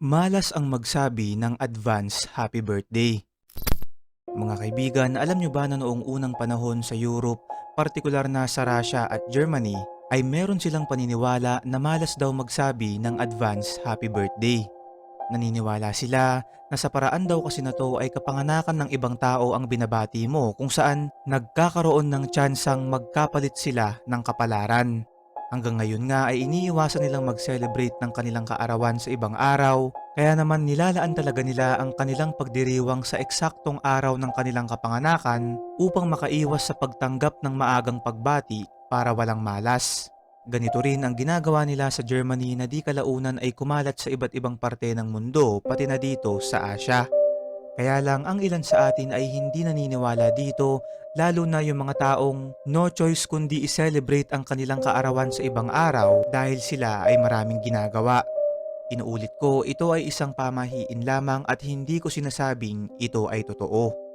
Malas ang magsabi ng advance happy birthday. Mga kaibigan, alam nyo ba na noong unang panahon sa Europe, partikular na sa Russia at Germany, ay meron silang paniniwala na malas daw magsabi ng advance happy birthday. Naniniwala sila na sa paraan daw kasi na to ay kapanganakan ng ibang tao ang binabati mo kung saan nagkakaroon ng tsansang magkapalit sila ng kapalaran. Hanggang ngayon nga ay iniiwasan nilang mag-celebrate ng kanilang kaarawan sa ibang araw, kaya naman nilalaan talaga nila ang kanilang pagdiriwang sa eksaktong araw ng kanilang kapanganakan upang makaiwas sa pagtanggap ng maagang pagbati para walang malas. Ganito rin ang ginagawa nila sa Germany na di kalaunan ay kumalat sa iba't ibang parte ng mundo pati na dito sa Asia. Kaya lang ang ilan sa atin ay hindi naniniwala dito, lalo na yung mga taong no choice kundi i-celebrate ang kanilang kaarawan sa ibang araw dahil sila ay maraming ginagawa. Inuulit ko, ito ay isang pamahiin lamang at hindi ko sinasabing ito ay totoo.